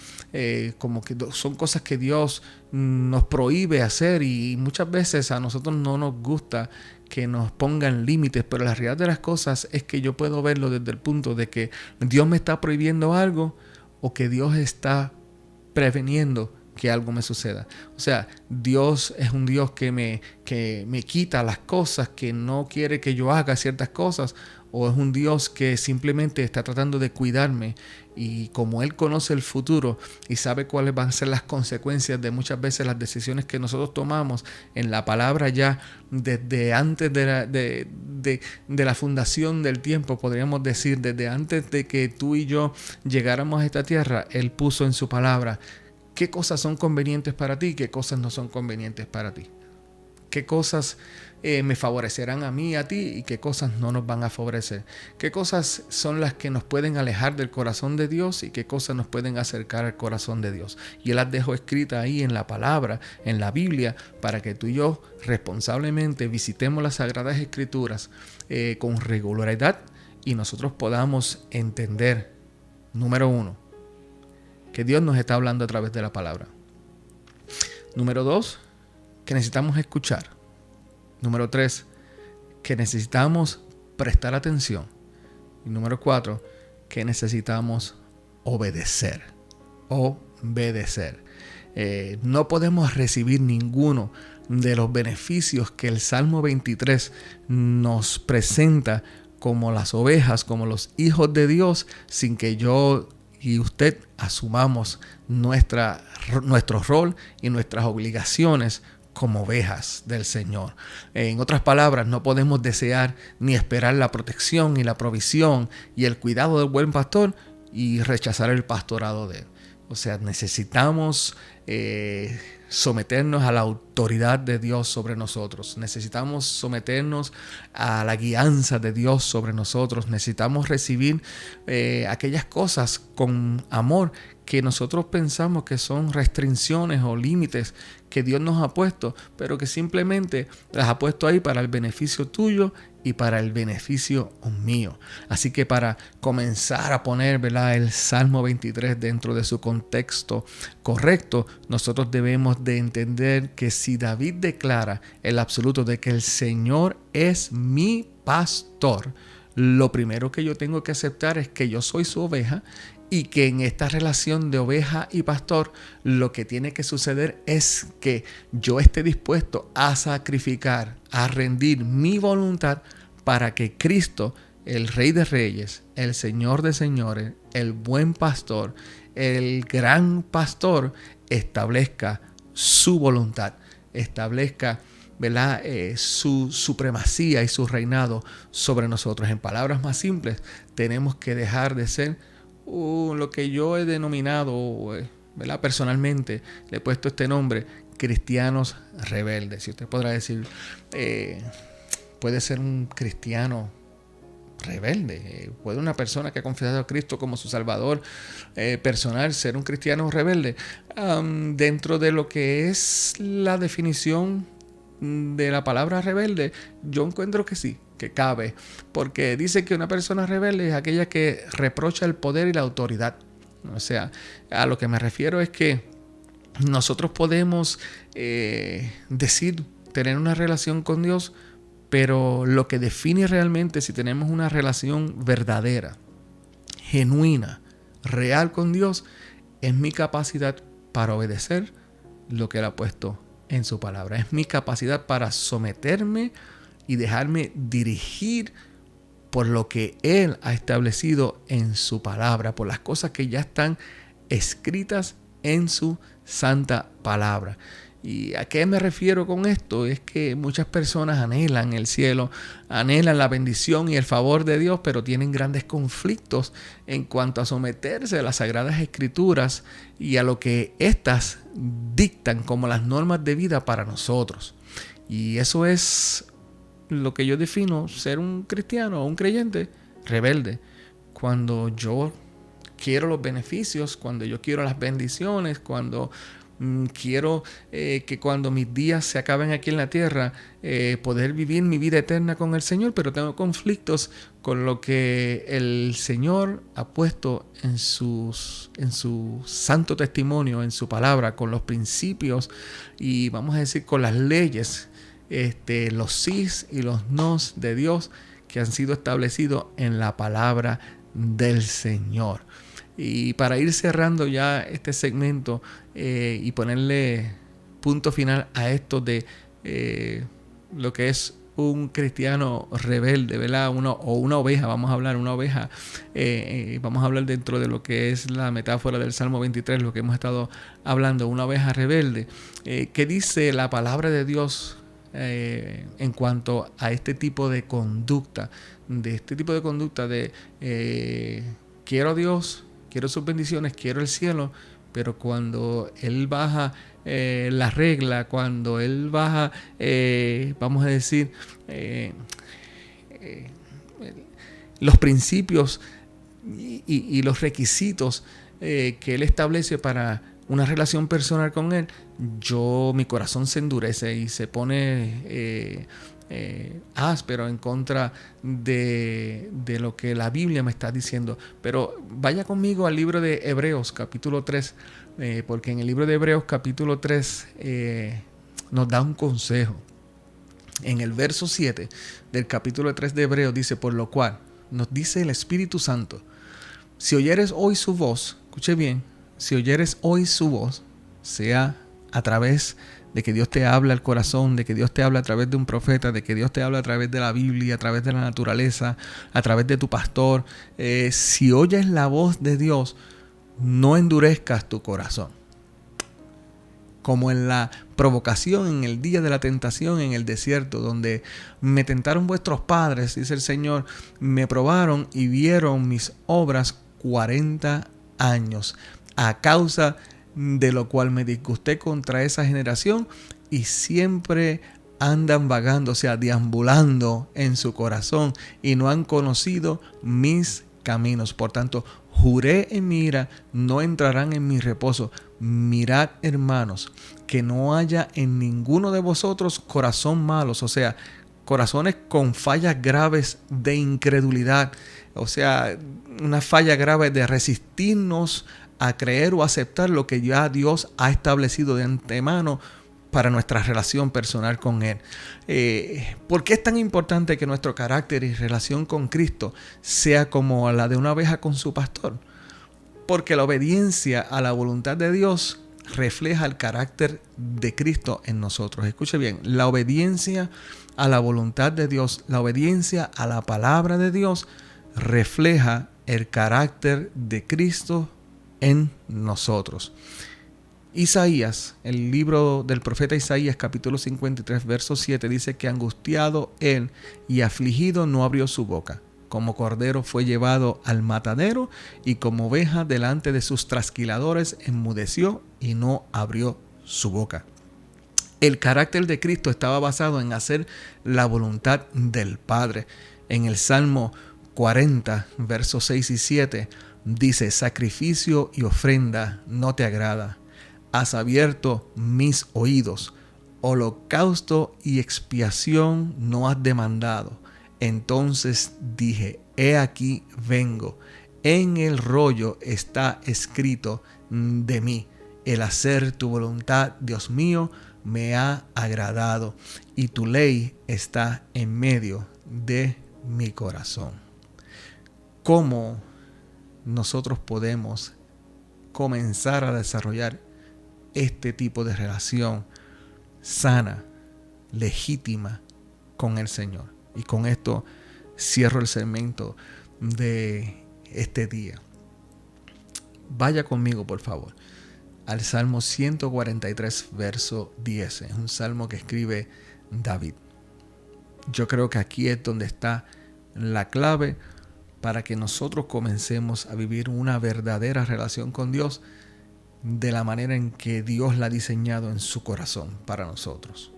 Como que son cosas que Dios nos prohíbe hacer, y muchas veces a nosotros no nos gusta que nos pongan límites, pero la realidad de las cosas es que yo puedo verlo desde el punto de que Dios me está prohibiendo algo, o que Dios está preveniendo que algo me suceda. O sea, Dios es un Dios que me quita las cosas, que no quiere que yo haga ciertas cosas, o es un Dios que simplemente está tratando de cuidarme, y como Él conoce el futuro y sabe cuáles van a ser las consecuencias de muchas veces las decisiones que nosotros tomamos, en la palabra ya desde antes de la fundación del tiempo, podríamos decir, desde antes de que tú y yo llegáramos a esta tierra, Él puso en su palabra qué cosas son convenientes para ti y qué cosas no son convenientes para ti. Qué cosas me favorecerán a mí y a ti, y qué cosas no nos van a favorecer. Qué cosas son las que nos pueden alejar del corazón de Dios y qué cosas nos pueden acercar al corazón de Dios. Y Él las dejó escritas ahí en la palabra, en la Biblia, para que tú y yo responsablemente visitemos las Sagradas Escrituras con regularidad, y nosotros podamos entender, número 1, que Dios nos está hablando a través de la palabra. Número 2, que necesitamos escuchar. Número 3, que necesitamos prestar atención. Y número 4, que necesitamos obedecer. Obedecer. No podemos recibir ninguno de los beneficios que el Salmo 23 nos presenta como las ovejas, como los hijos de Dios, sin que yo y usted asumamos nuestro rol y nuestras obligaciones como ovejas del Señor. En otras palabras, no podemos desear ni esperar la protección y la provisión y el cuidado del buen pastor y rechazar el pastorado de él. O sea, necesitamos someternos a la autoridad de Dios sobre nosotros. Necesitamos someternos a la guianza de Dios sobre nosotros. Necesitamos recibir aquellas cosas con amor que nosotros pensamos que son restricciones o límites que Dios nos ha puesto, pero que simplemente las ha puesto ahí para el beneficio tuyo y para el beneficio mío. Así que para comenzar a poner, ¿verdad?, el Salmo 23 dentro de su contexto correcto, nosotros debemos de entender que si David declara el absoluto de que el Señor es mi pastor, lo primero que yo tengo que aceptar es que yo soy su oveja, y que en esta relación de oveja y pastor lo que tiene que suceder es que yo esté dispuesto a sacrificar, a rendir mi voluntad para que Cristo, el Rey de Reyes, el Señor de Señores, el buen pastor, el gran pastor, establezca su voluntad, establezca, ¿verdad?, su supremacía y su reinado sobre nosotros. En palabras más simples, tenemos que dejar de ser lo que yo he denominado, ¿verdad?, personalmente le he puesto este nombre, cristianos rebeldes. Si usted podrá decir, puede ser un cristiano rebelde, puede una persona que ha confesado a Cristo como su Salvador personal ser un cristiano rebelde. Dentro de lo que es la definición de la palabra rebelde, yo encuentro que sí, que cabe, porque dice que una persona rebelde es aquella que reprocha el poder y la autoridad. O sea, a lo que me refiero es que nosotros podemos decir tener una relación con Dios, Pero lo que define realmente si tenemos una relación verdadera, genuina, real con Dios, es mi capacidad para obedecer lo que Él ha puesto en su palabra. Es mi capacidad para someterme y dejarme dirigir por lo que Él ha establecido en su palabra, por las cosas que ya están escritas en su santa palabra. ¿Y a qué me refiero con esto? Es que muchas personas anhelan el cielo, anhelan la bendición y el favor de Dios, pero tienen grandes conflictos en cuanto a someterse a las Sagradas Escrituras y a lo que éstas dictan como las normas de vida para nosotros. Y eso es lo que yo defino ser un cristiano o un creyente rebelde. Cuando yo quiero los beneficios, cuando yo quiero las bendiciones, cuando quiero que cuando mis días se acaben aquí en la tierra, poder vivir mi vida eterna con el Señor, pero tengo conflictos con lo que el Señor ha puesto en su santo testimonio, en su palabra, con los principios y vamos a decir con las leyes, los sís y los nos de Dios que han sido establecidos en la palabra del Señor. Y para ir cerrando ya este segmento y ponerle punto final a esto de lo que es un cristiano rebelde, ¿verdad? Una oveja, vamos a hablar, una oveja, vamos a hablar dentro de lo que es la metáfora del Salmo 23, lo que hemos estado hablando, una oveja rebelde. ¿Qué dice la palabra de Dios en cuanto a este tipo de conducta? Quiero a Dios, quiero sus bendiciones, quiero el cielo, pero cuando Él baja la regla, cuando Él baja, vamos a decir, los principios y los requisitos que Él establece para una relación personal con Él, mi corazón se endurece y se pone áspero en contra de lo que la Biblia me está diciendo. Pero vaya conmigo al libro de Hebreos capítulo 3, porque en el libro de Hebreos capítulo 3 nos da un consejo. En el verso 7 del capítulo 3 de Hebreos dice: por lo cual nos dice el Espíritu Santo, si oyeres hoy su voz, escuche bien, si oyeres hoy su voz, sea a través de que Dios te habla al corazón, de que Dios te habla a través de un profeta, de que Dios te habla a través de la Biblia, a través de la naturaleza, a través de tu pastor. Si oyes la voz de Dios, no endurezcas tu corazón. Como en la provocación, en el día de la tentación en el desierto, donde me tentaron vuestros padres, dice el Señor, me probaron y vieron mis obras 40 años, a causa de lo cual me disgusté contra esa generación y siempre andan vagando, o sea, deambulando en su corazón y no han conocido mis caminos. Por tanto, juré en mi ira, no entrarán en mi reposo. Mirad, hermanos, que no haya en ninguno de vosotros corazón malos, o sea, corazones con fallas graves de incredulidad, o sea, una falla grave de resistirnos a creer o aceptar lo que ya Dios ha establecido de antemano para nuestra relación personal con Él. ¿Por qué es tan importante que nuestro carácter y relación con Cristo sea como la de una oveja con su pastor? Porque la obediencia a la voluntad de Dios refleja el carácter de Cristo en nosotros. Escuche bien, la obediencia a la voluntad de Dios, la obediencia a la palabra de Dios refleja el carácter de Cristo en nosotros. Isaías, el libro del profeta Isaías, capítulo 53, verso 7, dice que angustiado él y afligido no abrió su boca. Como cordero fue llevado al matadero y como oveja delante de sus trasquiladores enmudeció y no abrió su boca. El carácter de Cristo estaba basado en hacer la voluntad del Padre. En el Salmo 40, versos 6 y 7, dice: sacrificio y ofrenda no te agrada. Has abierto mis oídos. Holocausto y expiación no has demandado. Entonces dije: he aquí vengo. En el rollo está escrito de mí: el hacer tu voluntad, Dios mío, me ha agradado y tu ley está en medio de mi corazón. ¿Cómo nosotros podemos comenzar a desarrollar este tipo de relación sana, legítima con el Señor? Y con esto cierro el segmento de este día. Vaya conmigo, por favor, al Salmo 143, verso 10. Es un salmo que escribe David. Yo creo que aquí es donde está la clave para que nosotros comencemos a vivir una verdadera relación con Dios de la manera en que Dios la ha diseñado en su corazón para nosotros.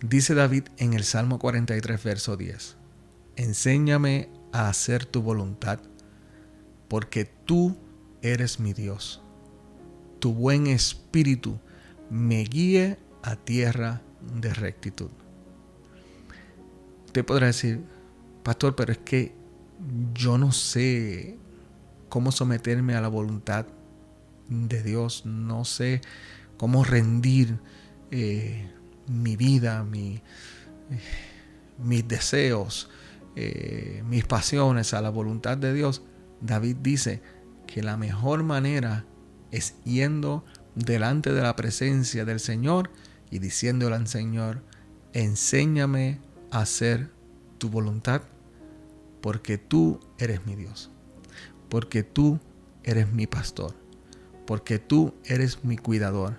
Dice David en el Salmo 43, verso 10: enséñame a hacer tu voluntad, porque tú eres mi Dios. Tu buen espíritu me guíe a tierra de rectitud. Usted podrá decir, pastor, pero es que yo no sé cómo someterme a la voluntad de Dios, no sé cómo rendir mi vida, mis deseos, mis pasiones a la voluntad de Dios. David dice que la mejor manera es yendo delante de la presencia del Señor y diciéndole al Señor: enséñame a hacer tu voluntad, porque tú eres mi Dios, porque tú eres mi pastor, porque tú eres mi cuidador,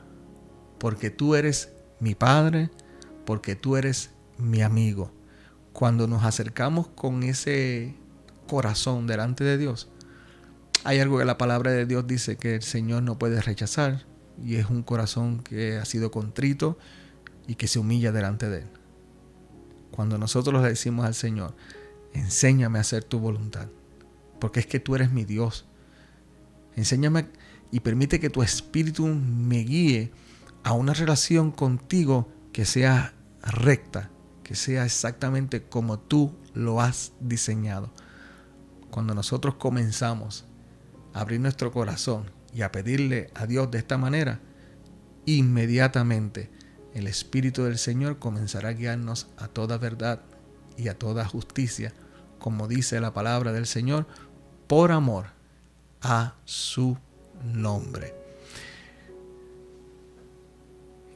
porque tú eres mi Padre, porque tú eres mi amigo. Cuando nos acercamos con ese corazón delante de Dios, hay algo que la palabra de Dios dice que el Señor no puede rechazar, y es un corazón que ha sido contrito y que se humilla delante de Él. Cuando nosotros le decimos al Señor: enséñame a hacer tu voluntad, porque es que tú eres mi Dios. Enséñame y permite que tu espíritu me guíe a una relación contigo que sea recta, que sea exactamente como tú lo has diseñado. Cuando nosotros comenzamos a abrir nuestro corazón y a pedirle a Dios de esta manera, inmediatamente el Espíritu del Señor comenzará a guiarnos a toda verdad y a toda justicia, como dice la palabra del Señor, por amor a su nombre.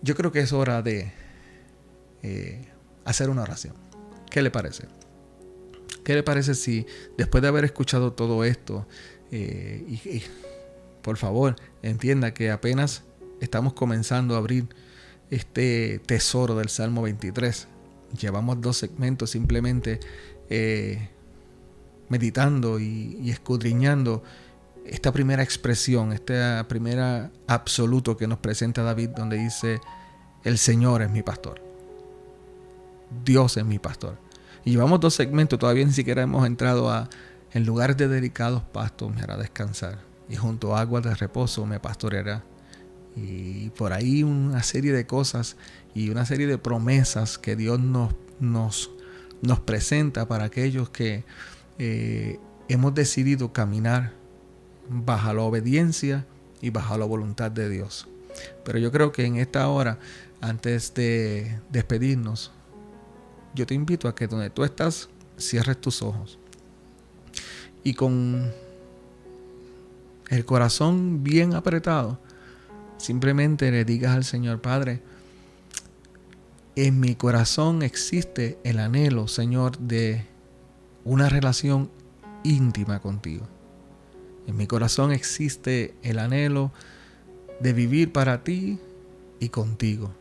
Yo creo que es hora de hacer una oración. ¿Qué le parece? ¿Qué le parece si después de haber escuchado todo esto, y por favor entienda que apenas estamos comenzando a abrir este tesoro del Salmo 23? Llevamos 2 segmentos simplemente meditando y escudriñando esta primera expresión, este primer absoluto que nos presenta David, donde dice: el Señor es mi pastor, Dios es mi pastor. Y llevamos 2 segmentos, todavía ni siquiera hemos entrado a: en lugares de delicados pastos me hará descansar, y junto a aguas de reposo me pastoreará. Y por ahí una serie de cosas y una serie de promesas que Dios nos presenta para aquellos que hemos decidido caminar bajo la obediencia y bajo la voluntad de Dios. Pero yo creo que en esta hora, antes de despedirnos, yo te invito a que donde tú estás, cierres tus ojos y con el corazón bien apretado, simplemente le digas al Señor: Padre, en mi corazón existe el anhelo, Señor, de una relación íntima contigo. En mi corazón existe el anhelo de vivir para ti y contigo.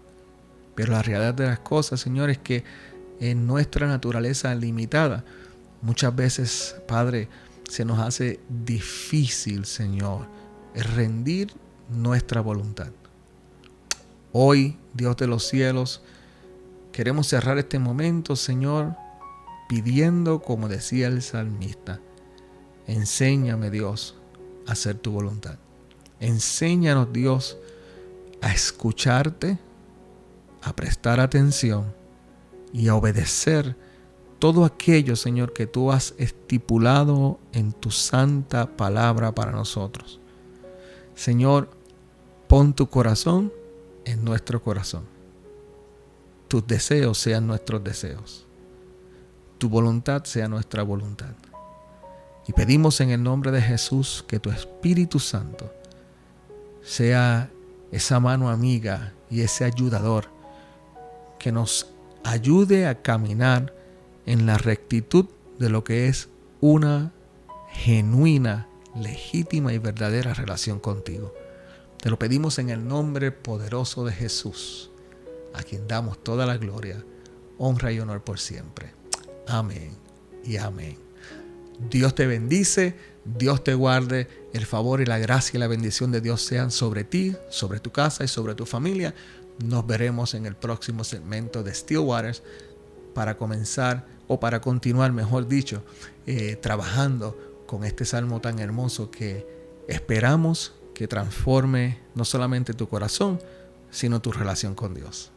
Pero la realidad de las cosas, Señor, es que en nuestra naturaleza limitada, muchas veces, Padre, se nos hace difícil, Señor, rendir nuestra voluntad. Hoy, Dios de los cielos, queremos cerrar este momento, Señor, pidiendo, como decía el salmista: enséñame, Dios, a hacer tu voluntad. Enséñanos, Dios, a escucharte, a prestar atención y a obedecer todo aquello, Señor, que tú has estipulado en tu santa palabra para nosotros. Señor, pon tu corazón en nuestro corazón. tus deseos sean nuestros deseos, tu voluntad sea nuestra voluntad. Y pedimos en el nombre de Jesús que tu Espíritu Santo sea esa mano amiga y ese ayudador que nos ayude a caminar en la rectitud de lo que es una genuina, legítima y verdadera relación contigo. Te lo pedimos en el nombre poderoso de Jesús, a quien damos toda la gloria, honra y honor por siempre. Amén y amén. Dios te bendice, Dios te guarde, el favor y la gracia y la bendición de Dios sean sobre ti, sobre tu casa y sobre tu familia. Nos veremos en el próximo segmento de Still Waters para comenzar, o para continuar, mejor dicho, trabajando con este salmo tan hermoso que esperamos que transforme no solamente tu corazón, sino tu relación con Dios.